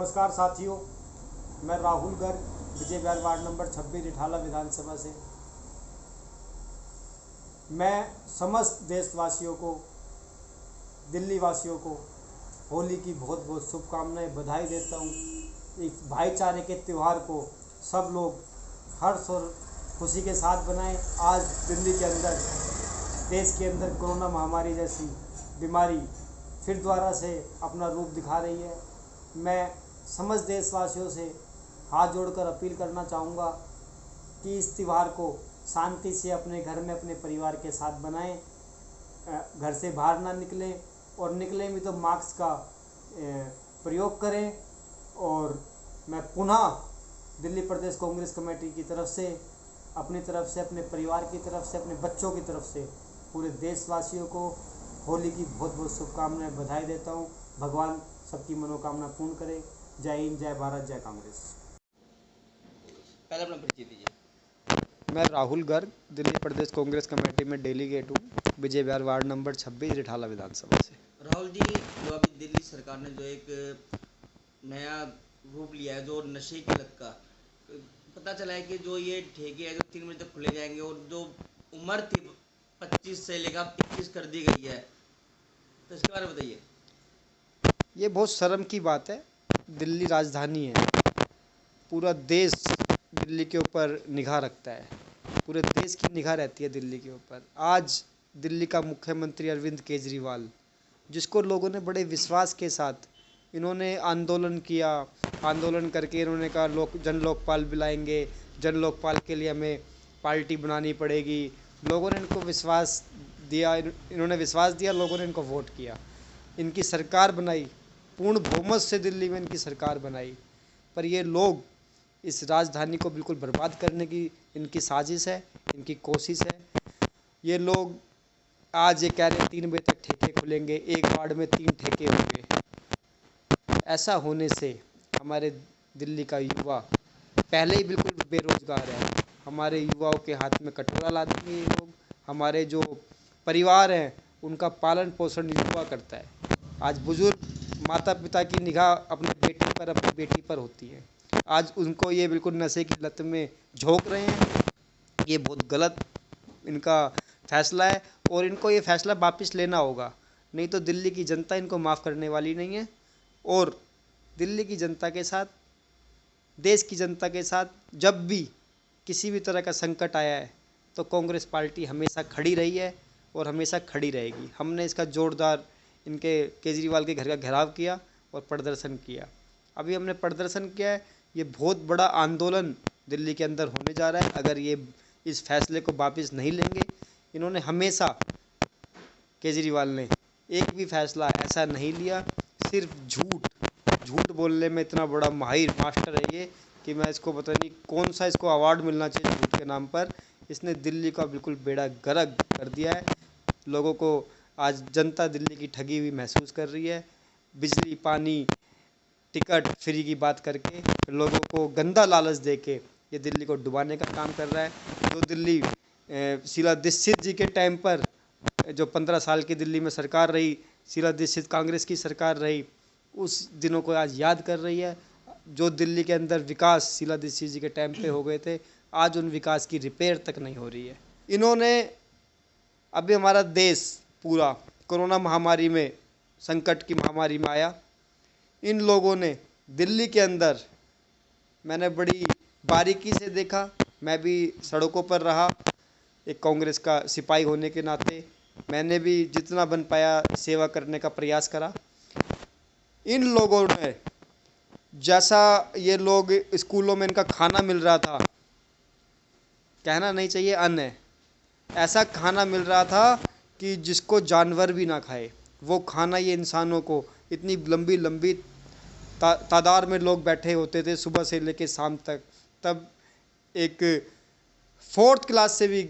नमस्कार साथियों, मैं राहुल गर्ग विजय विहार वार्ड नंबर 26 रिठाला विधानसभा से। मैं समस्त देशवासियों को, दिल्ली वासियों को होली की बहुत बहुत शुभकामनाएं, बधाई देता हूँ। इस भाईचारे के त्यौहार को सब लोग हर्ष और खुशी के साथ बनाएं। आज दिल्ली के अंदर, देश के अंदर कोरोना महामारी जैसी बीमारी फिर दोबारा से अपना रूप दिखा रही है। मैं समस्त देशवासियों से हाथ जोड़कर अपील करना चाहूँगा कि इस त्यौहार को शांति से अपने घर में अपने परिवार के साथ बनाएं। घर से बाहर ना निकलें और निकलें भी तो मास्क का प्रयोग करें। और मैं पुनः दिल्ली प्रदेश कांग्रेस कमेटी की तरफ से, अपनी तरफ से, अपने परिवार की तरफ से, अपने बच्चों की तरफ से पूरे देशवासियों को होली की बहुत बहुत शुभकामनाएं, बधाई देता हूं। भगवान सबकी मनोकामना पूर्ण करे। जय हिंद, जय भारत, जय कांग्रेस। पहले अपना परिचय दीजिए। मैं राहुल गर्ग दिल्ली प्रदेश कांग्रेस कमेटी में डेलीगेट हूँ, विजय विहार वार्ड नंबर 26 रिठाला विधानसभा से। राहुल जी, जो अभी दिल्ली सरकार ने जो एक नया रूप लिया है, जो नशे की लत का, पता चला है कि जो ये ठेके हैं जो 3 बजे तक खुले जाएंगे और जो उम्र थी 25 से लेकर 21 कर दी गई है, तो इसके बारे में बताइए। ये बहुत शर्म की बात है। दिल्ली राजधानी है, पूरा देश दिल्ली के ऊपर निगाह रखता है, पूरे देश की निगाह रहती है दिल्ली के ऊपर। आज दिल्ली का मुख्यमंत्री अरविंद केजरीवाल, जिसको लोगों ने बड़े विश्वास के साथ, इन्होंने आंदोलन किया, आंदोलन करके इन्होंने कहा जन लोकपाल बुलाएंगे, जन लोकपाल के लिए हमें पार्टी बनानी पड़ेगी। लोगों ने इनको विश्वास दिया, इन्होंने विश्वास दिया, लोगों ने इनको वोट किया, इनकी सरकार बनाई, पूर्ण बहुमत से दिल्ली में इनकी सरकार बनाई। पर ये लोग इस राजधानी को बिल्कुल बर्बाद करने की इनकी साजिश है, इनकी कोशिश है। ये लोग आज ये कह रहे हैं 3 बजे तक ठेके खुलेंगे, एक वार्ड में 3 ठेके होंगे। ऐसा होने से हमारे दिल्ली का युवा पहले ही बिल्कुल बेरोजगार है। हमारे युवाओं के हाथ में कटोरा लाते हैं ये लोग। हमारे जो परिवार हैं उनका पालन पोषण युवा करता है। आज बुजुर्ग माता पिता की निगाह अपने बेटे पर, अपनी बेटी पर होती है। आज उनको ये बिल्कुल नशे की लत में झोंक रहे हैं। ये बहुत गलत इनका फैसला है और इनको ये फैसला वापस लेना होगा, नहीं तो दिल्ली की जनता इनको माफ़ करने वाली नहीं है। और दिल्ली की जनता के साथ, देश की जनता के साथ जब भी किसी भी तरह का संकट आया है तो कांग्रेस पार्टी हमेशा खड़ी रही है और हमेशा खड़ी रहेगी। हमने इसका जोरदार इनके केजरीवाल के घर का घेराव किया और प्रदर्शन किया। अभी हमने प्रदर्शन किया है। ये बहुत बड़ा आंदोलन दिल्ली के अंदर होने जा रहा है अगर ये इस फैसले को वापस नहीं लेंगे। इन्होंने हमेशा, केजरीवाल ने एक भी फैसला ऐसा नहीं लिया, सिर्फ झूठ बोलने में इतना बड़ा माहिर मास्टर है ये कि मैं इसको पता नहीं कौन सा इसको अवार्ड मिलना चाहिए झूठ के नाम पर। इसने दिल्ली का बिल्कुल बेड़ा गर्क कर दिया है। लोगों को आज जनता दिल्ली की ठगी हुई महसूस कर रही है। बिजली, पानी, टिकट फ्री की बात करके लोगों को गंदा लालच दे के ये दिल्ली को डुबाने का काम कर रहा है। जो दिल्ली शीला दीक्षित जी के टाइम पर जो 15 साल की दिल्ली में सरकार रही, शीला दीक्षित कांग्रेस की सरकार रही, उस दिनों को आज याद कर रही है। जो दिल्ली के अंदर विकास शीला दीक्षित जी के टाइम पे हो गए थे, आज उन विकास की रिपेयर तक नहीं हो रही है। इन्होंने अभी हमारा देश पूरा कोरोना महामारी में, संकट की महामारी में आया। इन लोगों ने दिल्ली के अंदर, मैंने बड़ी बारीकी से देखा, मैं भी सड़कों पर रहा एक कांग्रेस का सिपाही होने के नाते। मैंने भी जितना बन पाया सेवा करने का प्रयास करा। इन लोगों ने, जैसा ये लोग स्कूलों में इनका खाना मिल रहा था, कहना नहीं चाहिए अन्न है, ऐसा खाना मिल रहा था कि जिसको जानवर भी ना खाए वो खाना ये इंसानों को, इतनी लंबी लंबी तादाद में लोग बैठे होते थे सुबह से लेकर शाम तक। तब एक 4th क्लास से भी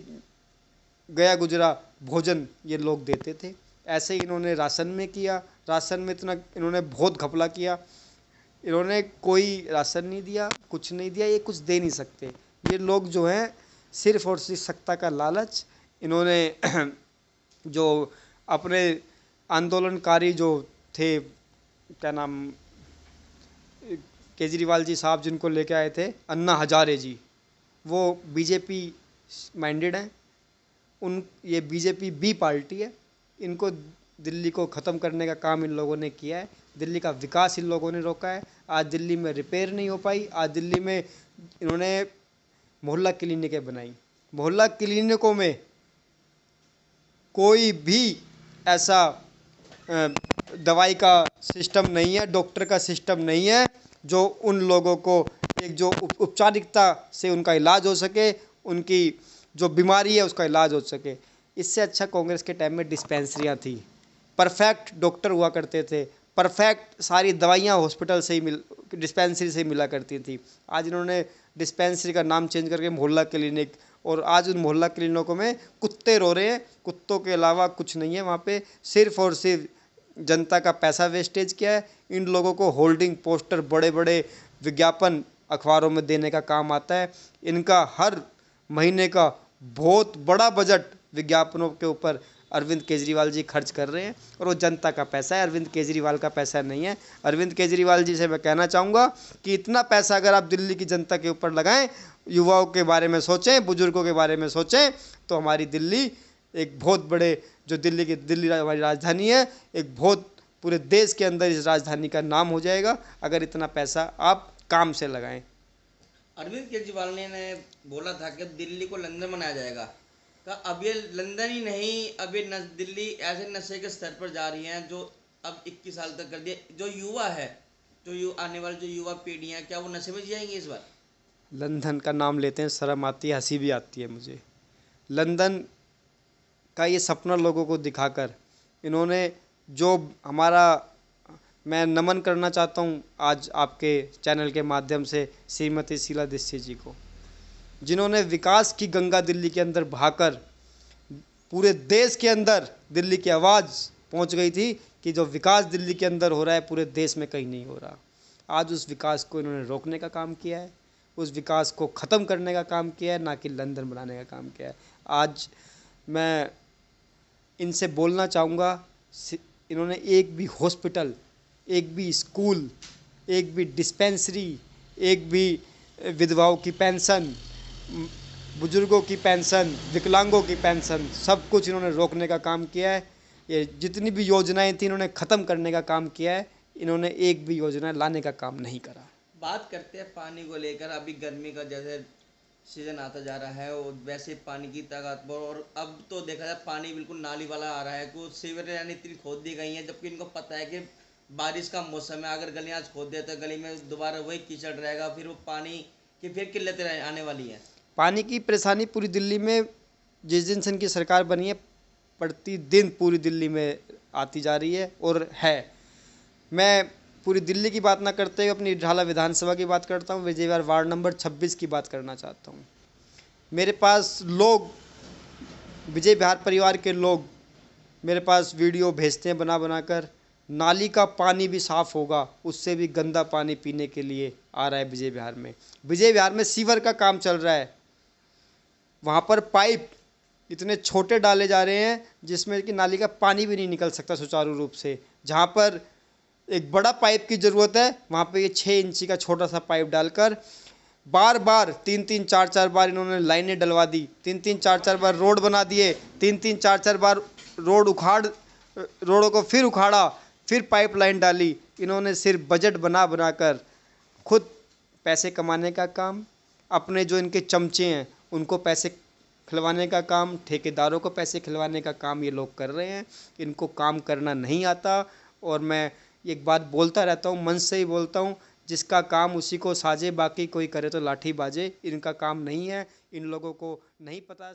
गया गुजरा भोजन ये लोग देते थे। ऐसे ही इन्होंने राशन में किया। राशन में इतना इन्होंने बहुत घपला किया। इन्होंने कोई राशन नहीं दिया, कुछ नहीं दिया, ये कुछ दे नहीं सकते। ये लोग जो हैं सिर्फ और सिर्फ सत्ता का लालच। इन्होंने जो अपने आंदोलनकारी जो थे, क्या नाम, केजरीवाल जी साहब जिनको लेके आए थे, अन्ना हजारे जी, वो बीजेपी माइंडेड हैं। ये बीजेपी बी पार्टी है। इनको दिल्ली को ख़त्म करने का काम इन लोगों ने किया है। दिल्ली का विकास इन लोगों ने रोका है। आज दिल्ली में रिपेयर नहीं हो पाई। आज दिल्ली में इन्होंने मोहल्ला क्लिनिकें बनाई। मोहल्ला क्लिनिकों में कोई भी ऐसा दवाई का सिस्टम नहीं है, डॉक्टर का सिस्टम नहीं है जो उन लोगों को एक जो उपचारिकता से उनका इलाज हो सके, उनकी जो बीमारी है उसका इलाज हो सके। इससे अच्छा कांग्रेस के टाइम में डिस्पेंसरियाँ थी, परफेक्ट डॉक्टर हुआ करते थे, परफेक्ट सारी दवाइयाँ हॉस्पिटल से ही डिस्पेंसरी से ही मिला करती थी। आज इन्होंने डिस्पेंसरी का नाम चेंज करके मोहल्ला क्लिनिक, और आज उन मोहल्ला क्लिनिकों में कुत्ते रो रहे हैं। कुत्तों के अलावा कुछ नहीं है वहाँ पे, सिर्फ और सिर्फ जनता का पैसा वेस्टेज किया है। इन लोगों को होल्डिंग पोस्टर, बड़े बड़े विज्ञापन अखबारों में देने का काम आता है। इनका हर महीने का बहुत बड़ा बजट विज्ञापनों के ऊपर अरविंद केजरीवाल जी खर्च कर रहे हैं, और वो जनता का पैसा है, अरविंद केजरीवाल का पैसा नहीं है। अरविंद केजरीवाल जी से मैं कहना चाहूँगा कि इतना पैसा अगर आप दिल्ली की जनता के ऊपर लगाएं, युवाओं के बारे में सोचें, बुजुर्गों के बारे में सोचें, तो हमारी दिल्ली एक बहुत बड़े, जो दिल्ली हमारी राजधानी है, एक बहुत पूरे देश के अंदर इस राजधानी का नाम हो जाएगा अगर इतना पैसा आप काम से लगाएं। अरविंद केजरीवाल ने बोला था कि दिल्ली को लंदन बनाया जाएगा। का अब ये लंदन ही नहीं, अब ये दिल्ली ऐसे नशे के स्तर पर जा रही है जो अब 21 साल तक कर दिया। जो युवा है, आने वाली जो युवा पीढ़ी है, क्या वो नशे में जिएंगे इस बार? लंदन का नाम लेते हैं, शर्म आती है, हंसी भी आती है मुझे। लंदन का ये सपना लोगों को दिखाकर इन्होंने जो हमारा, मैं नमन करना चाहता हूँ आज आपके चैनल के माध्यम से श्रीमती शीला दीक्षित जी को, जिन्होंने विकास की गंगा दिल्ली के अंदर बहाकर पूरे देश के अंदर दिल्ली की आवाज़ पहुँच गई थी कि जो विकास दिल्ली के अंदर हो रहा है पूरे देश में कहीं नहीं हो रहा। आज उस विकास को इन्होंने रोकने का काम किया है, उस विकास को ख़त्म करने का काम किया है, ना कि लंदन बनाने का काम किया है। आज मैं इनसे बोलना चाहूँगा, इन्होंने एक भी हॉस्पिटल, एक भी स्कूल, एक भी डिस्पेंसरी, एक भी विधवाओं की पेंशन, बुजुर्गों की पेंशन, विकलांगों की पेंशन, सब कुछ इन्होंने रोकने का काम किया है। ये जितनी भी योजनाएं थी इन्होंने ख़त्म करने का काम किया है। इन्होंने एक भी योजना लाने का काम नहीं करा। बात करते हैं पानी को लेकर। अभी गर्मी का जैसे सीजन आता जा रहा है और वैसे पानी की ताकत, और अब तो देखा जाए पानी बिल्कुल नाली वाला आ रहा है। कुछ सीवरेज यानी इतनी खोद दी गई हैं, जबकि इनको पता है कि बारिश का मौसम है, अगर गलियाँ आज खोद दे तो गली में दोबारा वही कीचड़ रहेगा, फिर वो पानी की फिर किल्लतें आने वाली हैं। पानी की परेशानी पूरी दिल्ली में जिस दिन से इनकी सरकार बनी है प्रतिदिन पूरी दिल्ली में आती जा रही है और है। मैं पूरी दिल्ली की बात ना करते हुए अपनी ढाला विधानसभा की बात करता हूँ, विजय विहार वार्ड नंबर 26 की बात करना चाहता हूँ। मेरे पास लोग, विजय विहार परिवार के लोग मेरे पास वीडियो भेजते हैं बना बना कर, नाली का पानी भी साफ़ होगा, उससे भी गंदा पानी पीने के लिए आ रहा है विजय विहार में। विजय विहार में सीवर का काम चल रहा है, वहाँ पर पाइप इतने छोटे डाले जा रहे हैं जिसमें कि नाली का पानी भी नहीं निकल सकता सुचारू रूप से। जहाँ पर एक बड़ा पाइप की ज़रूरत है वहाँ पे ये 6 इंची का छोटा सा पाइप डालकर बार बार 3-3 4-4 बार इन्होंने लाइनें डलवा दी, 3-3 4-4 बार रोड बना दिए, 3-3 4-4 बार रोडों को फिर उखाड़ा, फिर पाइपलाइन डाली। इन्होंने सिर्फ बजट बना बनाकर खुद पैसे कमाने का काम, अपने जो इनके चमचे हैं उनको पैसे खिलवाने का काम, ठेकेदारों को पैसे खिलवाने का काम ये लोग कर रहे हैं। इनको काम करना नहीं आता। और मैं एक बात बोलता रहता हूँ, मन से ही बोलता हूँ, जिसका काम उसी को साजे, बाकी कोई करे तो लाठी बाजे। इनका काम नहीं है, इन लोगों को नहीं पता।